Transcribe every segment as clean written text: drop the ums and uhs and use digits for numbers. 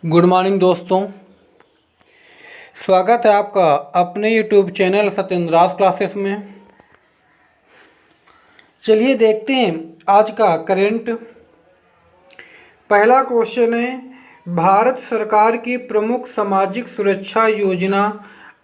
Good morning दोस्तों। स्वागत है आपका अपने यूट्यूब चैनल सत्येंद्रास क्लासेस में। चलिए देखते हैं आज का करेंट। पहला क्वेश्चन है, भारत सरकार की प्रमुख सामाजिक सुरक्षा योजना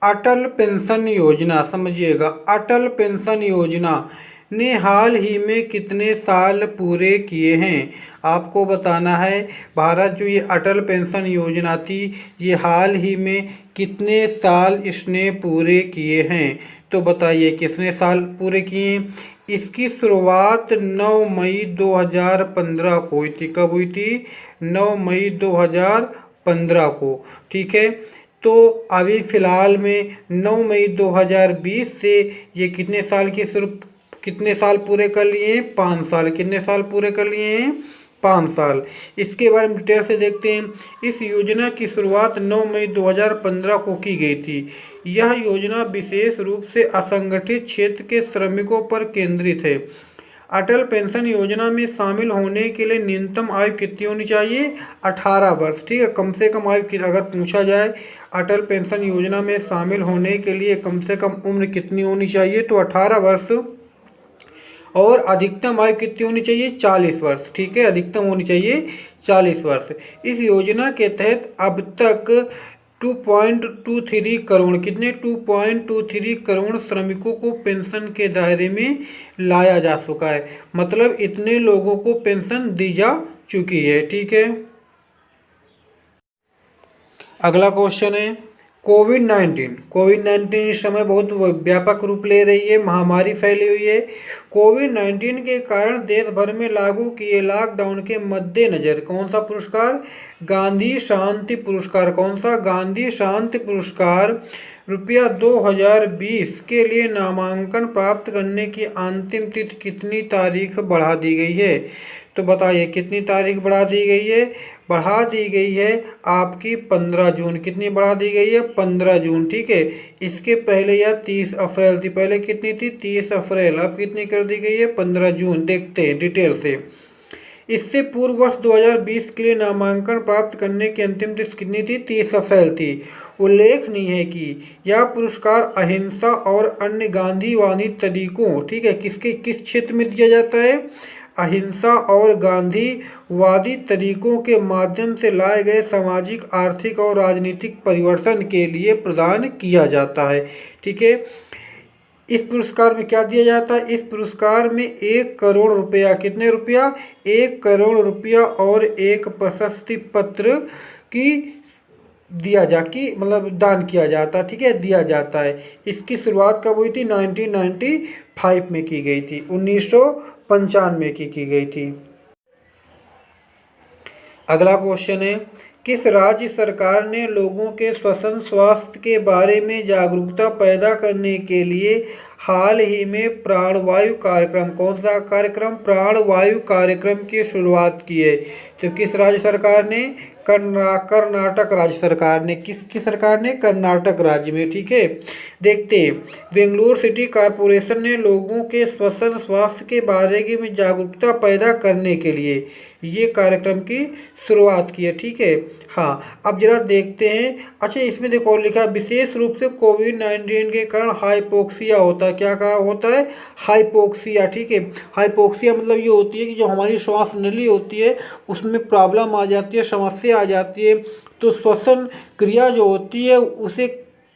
अटल पेंशन योजना, समझिएगा, अटल पेंशन योजना ने हाल ही में कितने साल पूरे किए हैं। आपको बताना है भारत जो ये अटल पेंशन योजना थी ये हाल ही में कितने साल इसने पूरे किए हैं। तो बताइए कितने साल पूरे किए। इसकी शुरुआत 9 मई 2015 को हुई थी। कब हुई थी? 9 मई 2015 को। ठीक है, तो अभी फ़िलहाल में 9 मई 2020 से ये कितने साल पूरे कर लिए हैं? 5 साल। कितने साल पूरे कर लिए हैं? 5 साल। इसके बारे में डिटेल से देखते हैं। इस योजना की शुरुआत 9 मई 2015 को की गई थी। यह योजना विशेष रूप से असंगठित क्षेत्र के श्रमिकों पर केंद्रित है। अटल पेंशन योजना में शामिल होने के लिए न्यूनतम आयु कितनी होनी चाहिए? 18 वर्ष। ठीक है, कम से कम आयु अगर पूछा जाए अटल पेंशन योजना में शामिल होने के लिए कम से कम उम्र कितनी होनी चाहिए तो 18 वर्ष। और अधिकतम आयु कितनी होनी चाहिए? 40 वर्ष। ठीक है, अधिकतम होनी चाहिए 40 वर्ष। इस योजना के तहत अब तक 2.23 करोड़, कितने? 2.23 करोड़ श्रमिकों को पेंशन के दायरे में लाया जा चुका है। मतलब इतने लोगों को पेंशन दी जा चुकी है। ठीक है, अगला क्वेश्चन है, कोविड-19 इस समय बहुत व्यापक रूप ले रही है, महामारी फैली हुई है। कोविड-19 के कारण देश भर में लागू किए लॉकडाउन के मद्देनजर कौन सा पुरस्कार? गांधी शांति पुरस्कार। कौन सा? गांधी शांति पुरस्कार रुपया 2020 के लिए नामांकन प्राप्त करने की अंतिम तिथि कितनी तारीख बढ़ा दी गई है? तो बताइए कितनी तारीख बढ़ा दी गई है? बढ़ा दी गई है आपकी 15 जून। कितनी बढ़ा दी गई है? 15 जून। ठीक है, इसके पहले यह 30 अप्रैल थी। पहले कितनी थी? 30 अप्रैल। अब कितनी कर दी गई है? 15 जून। देखते हैं डिटेल से। इससे पूर्व वर्ष 2020 के लिए नामांकन प्राप्त करने की अंतिम तिथि कितनी थी? 30 अप्रैल थी। उल्लेखनीय है कि यह पुरस्कार अहिंसा और अन्य गांधीवादी तरीकों, ठीक है, किस क्षेत्र में दिया जाता है? अहिंसा और गांधीवादी तरीकों के माध्यम से लाए गए सामाजिक, आर्थिक और राजनीतिक परिवर्तन के लिए प्रदान किया जाता है। ठीक है, इस पुरस्कार में क्या दिया जाता है? इस पुरस्कार में 1 करोड़ रुपया, कितने रुपया? 1 करोड़ रुपया और एक प्रशस्ति पत्र की मतलब दान किया जाता है। ठीक है, दिया जाता है। इसकी शुरुआत कब हुई थी? 1995 में की गई थी, 1995 की गई थी। अगला क्वेश्चन है, किस राज्य सरकार ने लोगों के श्वसन स्वास्थ्य के बारे में जागरूकता पैदा करने के लिए हाल ही में प्राणवायु कार्यक्रम, कौन सा कार्यक्रम? प्राणवायु कार्यक्रम की शुरुआत की है। तो किस राज्य सरकार ने? कर्नाटक राज्य सरकार ने। किसकी सरकार ने? कर्नाटक राज्य में। ठीक है, देखते हैं। बेंगलुरु सिटी कॉरपोरेशन ने लोगों के श्वसन स्वास्थ्य के बारे में जागरूकता पैदा करने के लिए ये कार्यक्रम की शुरुआत की है। ठीक है, हाँ, अब जरा देखते हैं। अच्छा, इसमें देखो और लिखा है, विशेष रूप से कोविड-19 के कारण हाइपोक्सिया होता है। क्या कहा होता है? हाइपोक्सिया। ठीक है, हाइपोक्सिया मतलब ये होती है कि जो हमारी श्वास नली होती है उसमें प्रॉब्लम आ जाती है, समस्या आ जाती है, तो श्वसन क्रिया जो होती है उसे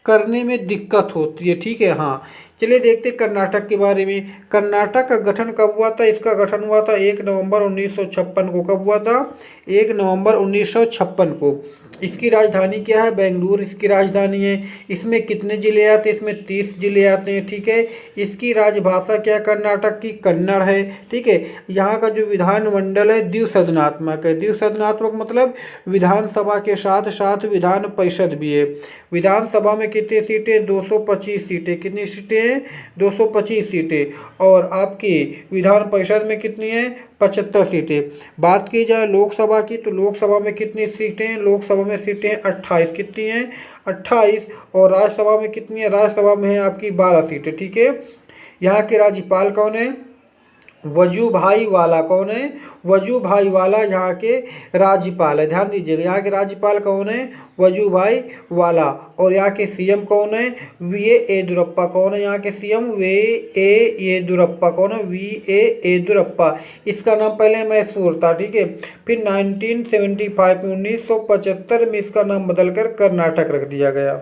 करने में दिक्कत होती है। ठीक है, हाँ, चलिए देखते कर्नाटक के बारे में। कर्नाटक का गठन कब हुआ था? इसका गठन हुआ था 1 नवंबर 1956 को। कब हुआ था? 1 नवंबर 1956 को। इसकी राजधानी क्या है? बेंगलुरु इसकी राजधानी है। इसमें कितने ज़िले आते हैं? इसमें 30 ज़िले आते हैं। ठीक है, इसकी राजभाषा क्या? कर्नाटक की कन्नड़ है। ठीक है, यहाँ का जो विधानमंडल है द्विसदनात्मक है। द्विसदनात्मक मतलब विधानसभा के साथ साथ विधान परिषद भी है। विधानसभा में कितनी सीटें? 225 सीटें। कितनी सीटें हैं? 225 सीटें। और आपकी विधान परिषद में कितनी है? 75 सीटें। बात की जाए लोकसभा की तो लोकसभा में कितनी सीटें हैं? लोकसभा में सीटें 28। कितनी हैं? 28। और राज्यसभा में कितनी है? राज्यसभा में है आपकी 12 सीटें। ठीक है, यहाँ के राज्यपाल कौन है? वजूभाई वाला कौन है? वजूभाई वाला यहाँ के राज्यपाल है। ध्यान दीजिएगा, यहाँ के राज्यपाल कौन है? वजूभाई वाला। और यहाँ के सीएम कौन है? V A Yediyurappa. कौन है यहाँ के सीएम? V A Yediyurappa. कौन है? V A Yediyurappa. इसका नाम पहले मैसूर था, ठीक है। फिर 1975 में 1975 में इसका नाम बदलकर कर्नाटक रख दिया गया।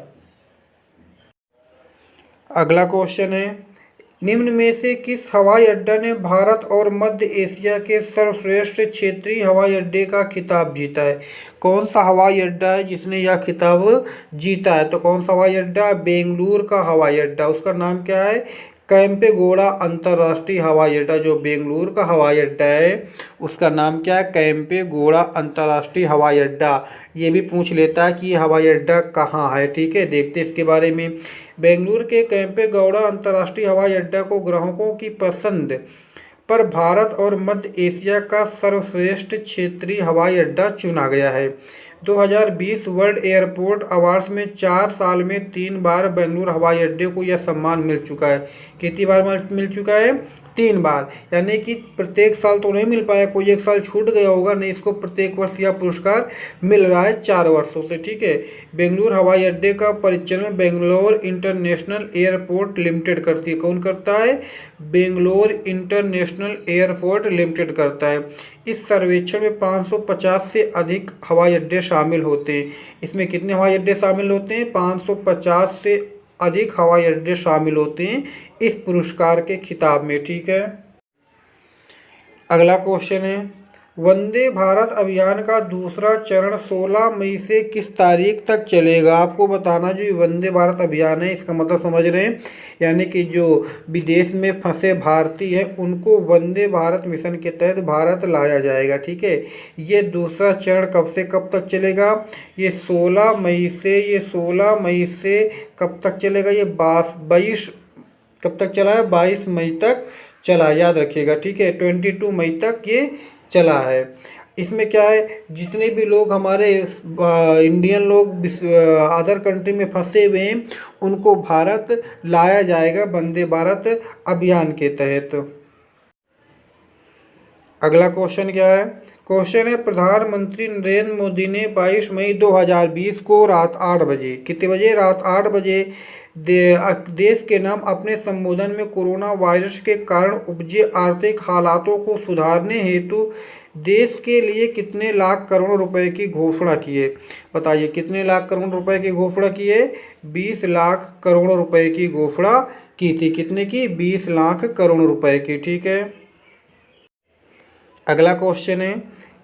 अगला क्वेश्चन है, निम्न में से किस हवाई अड्डा ने भारत और मध्य एशिया के सर्वश्रेष्ठ क्षेत्रीय हवाई अड्डे का खिताब जीता है? कौन सा हवाई अड्डा है जिसने यह खिताब जीता है? तो कौन सा हवाई अड्डा? बेंगलुरु का हवाई अड्डा। उसका नाम क्या है? कैंपेगौड़ा अंतर्राष्ट्रीय हवाई अड्डा। जो बेंगलुरु का हवाई अड्डा है उसका नाम क्या है? कैंपेगौड़ा अंतर्राष्ट्रीय हवाई अड्डा। ये भी पूछ लेता है कि ये हवाई अड्डा कहाँ है, ठीक है। देखते इसके बारे में। बेंगलुरु के कैंपेगौड़ा अंतर्राष्ट्रीय हवाई अड्डा को ग्राहकों की पसंद पर भारत और मध्य एशिया का सर्वश्रेष्ठ क्षेत्रीय हवाई अड्डा चुना गया है। 2020 वर्ल्ड एयरपोर्ट अवार्ड्स में 4 साल में 3 बार बेंगलुरु हवाई अड्डे को यह सम्मान मिल चुका है। कितनी बार मिल चुका है? 3 बार। यानी कि प्रत्येक साल तो नहीं मिल पाया, कोई एक साल छूट गया होगा, नहीं इसको प्रत्येक वर्ष यह पुरस्कार मिल रहा है 4 वर्षों से, ठीक है। बेंगलुरु हवाई अड्डे का परिचालन बेंगलोर इंटरनेशनल एयरपोर्ट लिमिटेड करती है। कौन करता है? बेंगलोर इंटरनेशनल एयरपोर्ट लिमिटेड करता है। इस सर्वेक्षण में 550 से अधिक हवाई अड्डे शामिल होते हैं। इसमें कितने हवाई अड्डे शामिल होते हैं? 550 से अधिक हवाई अड्डे शामिल होते हैं इस पुरस्कार के खिताब में, ठीक है। अगला क्वेश्चन है, वंदे भारत अभियान का दूसरा चरण 16 मई से किस तारीख तक चलेगा? आपको बताना जो वंदे भारत अभियान है इसका मतलब समझ रहे हैं, यानी कि जो विदेश में फंसे भारतीय हैं उनको वंदे भारत मिशन के तहत भारत लाया जाएगा, ठीक है। ये दूसरा चरण कब से कब तक चलेगा? ये 16 मई से कब तक चलेगा? ये 22 कब तक चला है? 22 मई तक चला, याद रखिएगा, ठीक है। 22 मई तक ये चला है। इसमें क्या है, जितने भी लोग हमारे इंडियन लोग अदर कंट्री में फंसे हुए हैं उनको भारत लाया जाएगा वंदे भारत अभियान के तहत। अगला क्वेश्चन क्या है? क्वेश्चन है, प्रधानमंत्री नरेंद्र मोदी ने 22 मई 2020 को रात 8 बजे, कितने बजे? रात 8 बजे देश के नाम अपने संबोधन में कोरोना वायरस के कारण उपजे आर्थिक हालातों को सुधारने हेतु देश के लिए कितने लाख करोड़ रुपए की घोषणा की है? बताइए, कितने लाख करोड़ रुपए की घोषणा की है? 20 लाख करोड़ रुपए की घोषणा की थी। कितने की? 20 लाख करोड़ रुपए की, ठीक है। अगला क्वेश्चन है,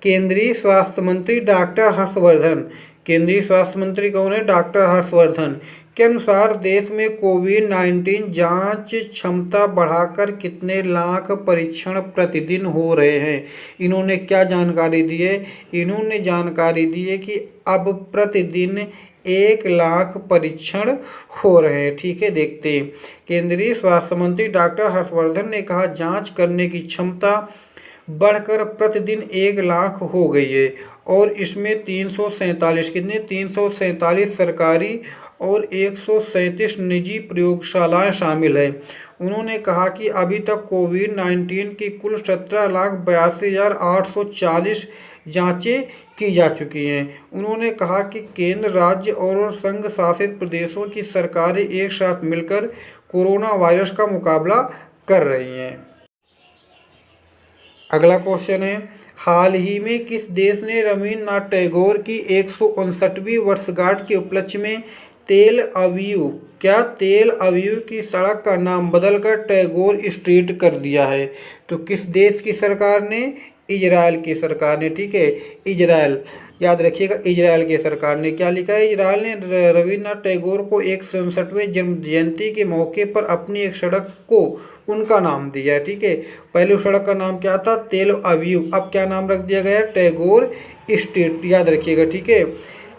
केंद्रीय स्वास्थ्य मंत्री डॉक्टर हर्षवर्धन, केंद्रीय स्वास्थ्य मंत्री कौन है? डॉक्टर हर्षवर्धन के अनुसार देश में कोविड-19 जांच क्षमता बढ़ाकर कितने लाख परीक्षण प्रतिदिन हो रहे हैं? इन्होंने क्या जानकारी दी है? इन्होंने जानकारी दी है कि अब प्रतिदिन 1 लाख परीक्षण हो रहे हैं, ठीक है। देखते हैं, केंद्रीय स्वास्थ्य मंत्री डॉक्टर हर्षवर्धन ने कहा जांच करने की क्षमता बढ़कर प्रतिदिन 1 लाख हो गई है और इसमें 347 कितने? 347 सरकारी और 137 निजी प्रयोगशालाएं शामिल हैं। उन्होंने कहा कि अभी तक कोविड-19 की कुल 17,82,840 जांचें की जा चुकी हैं। उन्होंने कहा कि केंद्र, राज्य और संघ शासित प्रदेशों की सरकारें एक साथ मिलकर कोरोना वायरस का मुकाबला कर रही हैं। अगला क्वेश्चन है, हाल ही में किस देश ने रवींद्रनाथ टैगोर की 159वीं वर्षगांठ के उपलक्ष्य में तेल अवीव की सड़क का नाम बदलकर टैगोर स्ट्रीट कर दिया है? तो किस देश की सरकार ने? इजराइल की सरकार ने, ठीक है। इजराइल, याद रखिएगा, इजराइल की सरकार ने क्या लिखा है? इजराइल ने रवींद्रनाथ टैगोर को 159वें जन्म जयंती के मौके पर अपनी एक सड़क को उनका नाम दिया है, ठीक है। पहले उस सड़क का नाम क्या था? तेल अवीव, अब क्या नाम रख दिया गया? टैगोर स्ट्रीट, याद रखिएगा, ठीक है।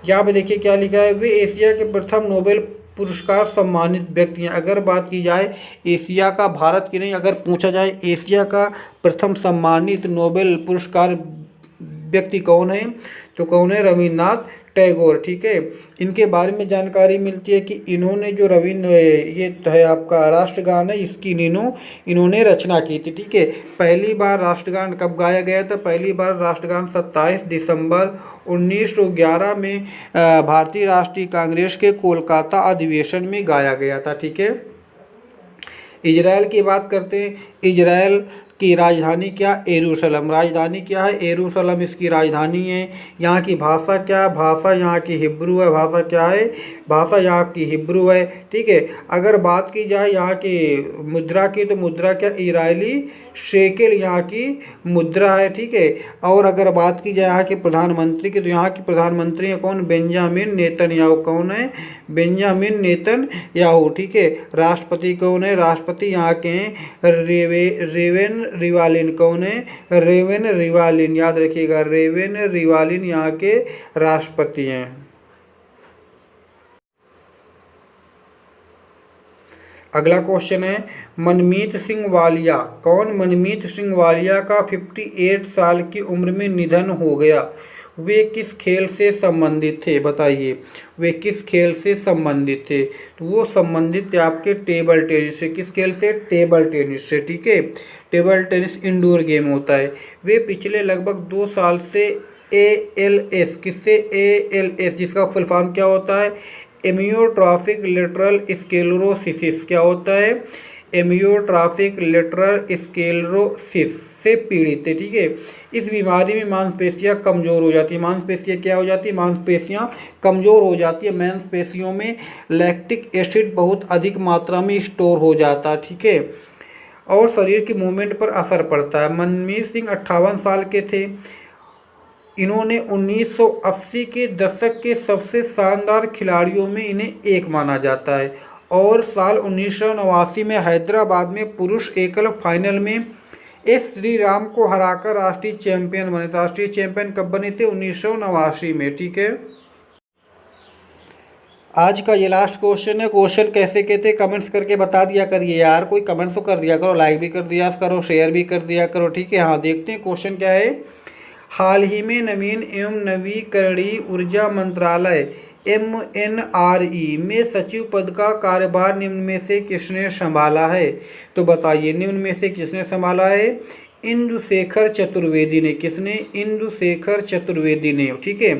यहाँ पे देखिए क्या लिखा है, वे एशिया के प्रथम नोबेल पुरस्कार सम्मानित व्यक्ति हैं। अगर बात की जाए एशिया का, भारत की नहीं, अगर पूछा जाए एशिया का प्रथम सम्मानित नोबेल पुरस्कार व्यक्ति कौन है, तो कौन है? रवींद्रनाथ टैगोर, ठीक है। इनके बारे में जानकारी मिलती है कि इन्होंने जो रविंद्र ये तो है आपका राष्ट्रगान है, इसकी इन्होंने रचना की थी, ठीक है। पहली बार राष्ट्रगान कब गाया गया था? पहली बार राष्ट्रगान 27 दिसंबर 1911 में भारतीय राष्ट्रीय कांग्रेस के कोलकाता अधिवेशन में गाया गया था, ठीक है। इजराइल की बात करते हैं। इजराइल की राजधानी क्या? यरूशलेम। राजधानी क्या है? यरूशलेम इसकी राजधानी है। यहाँ की भाषा क्या है? भाषा यहाँ की हिब्रू है। भाषा क्या है? भाषा यहाँ की हिब्रू है, ठीक है। अगर बात की जाए यहाँ की मुद्रा की, तो मुद्रा क्या? इजरायली शेकेल यहाँ की मुद्रा है, ठीक है। और अगर बात की जाए यहाँ के प्रधानमंत्री की, तो यहाँ के प्रधानमंत्री हैं कौन? Benjamin Netanyahu. कौन है? बेंजामिन नेतन्याहू, ठीक है। राष्ट्रपति कौन है? राष्ट्रपति यहाँ के हैं रेवेन रिवालिन। कौन है? रेवेन रिवालिन, याद रखिएगा, रेवेन रिवालिन यहाँ के राष्ट्रपति हैं। अगला क्वेश्चन है मनमीत सिंह वालिया। कौन? मनमीत सिंह वालिया का 58 साल की उम्र में निधन हो गया। वे किस खेल से संबंधित थे? बताइए, वे किस खेल से संबंधित थे? तो वो संबंधित थे आपके टेबल टेनिस से। किस खेल से? टेबल टेनिस से, ठीक है। टेबल टेनिस इंडोर गेम होता है। वे पिछले लगभग 2 साल से ALS, किससे? ALS, जिसका फुल फॉर्म क्या होता है? एमियोट्रॉफिक लेटरल स्क्लेरोसिस। क्या होता है? एमियोट्रॉफिक लेटरल स्क्लेरोसिस से पीड़ित है, ठीक है। इस बीमारी में मांसपेशियां कमज़ोर हो जाती है। मांसपेशियां क्या हो जाती है? मांसपेशियां कमज़ोर हो जाती है। मांसपेशियों में लैक्टिक एसिड बहुत अधिक मात्रा में स्टोर हो जाता है, ठीक है, और शरीर की मूवमेंट पर असर पड़ता है। मनमीत सिंह 58 साल के थे। इन्होंने 1980 के दशक के सबसे शानदार खिलाड़ियों में इन्हें एक माना जाता है, और साल 1989 में हैदराबाद में पुरुष एकल फाइनल में एस श्रीराम को हराकर राष्ट्रीय चैंपियन बने। राष्ट्रीय चैंपियन कब बने थे? 1989 में, ठीक है। आज का ये लास्ट क्वेश्चन है। क्वेश्चन कैसे कहते कमेंट्स करके बता दिया करिए यार। कोई कमेंट्स तो कर दिया करो, लाइक भी कर दिया करो, शेयर भी कर दिया करो, ठीक है। हाँ, देखते हैं क्वेश्चन क्या है। हाल ही में नवीन एवं नवीकरणीय ऊर्जा मंत्रालय MNRE में सचिव पद का कार्यभार निम्न में से किसने संभाला है? तो बताइए, निम्न में से किसने संभाला है? इंदुशेखर चतुर्वेदी ने। किसने? इंदुशेखर चतुर्वेदी ने, ठीक है।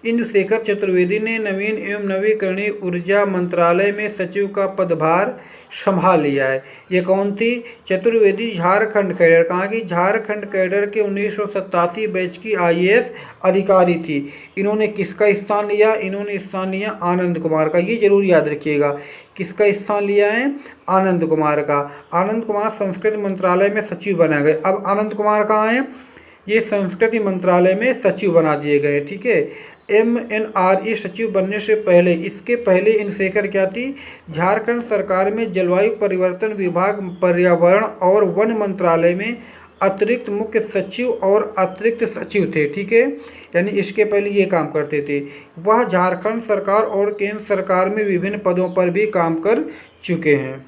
इंदुशेखर चतुर्वेदी ने नवीन एवं नवीकरणीय ऊर्जा मंत्रालय में सचिव का पदभार संभाल लिया है। ये कौन थी? चतुर्वेदी झारखंड कैडर, कहाँ की? झारखंड कैडर के 1987 बैच की IAS अधिकारी थी। इन्होंने किसका स्थान लिया? इन्होंने स्थान लिया आनंद कुमार का। ये जरूर याद रखिएगा, किसका स्थान लिया है? आनंद कुमार का। आनंद कुमार संस्कृति मंत्रालय में सचिव बना गए। अब आनंद कुमार कहाँ हैं? ये संस्कृति मंत्रालय में सचिव बना दिए गए, ठीक है। MNRE सचिव बनने से पहले, इसके पहले इंदुशेखर क्या थी? झारखंड सरकार में जलवायु परिवर्तन विभाग, पर्यावरण और वन मंत्रालय में अतिरिक्त मुख्य सचिव और अतिरिक्त सचिव थे, ठीक है। यानी इसके पहले ये काम करते थे। वह झारखंड सरकार और केंद्र सरकार में विभिन्न पदों पर भी काम कर चुके हैं।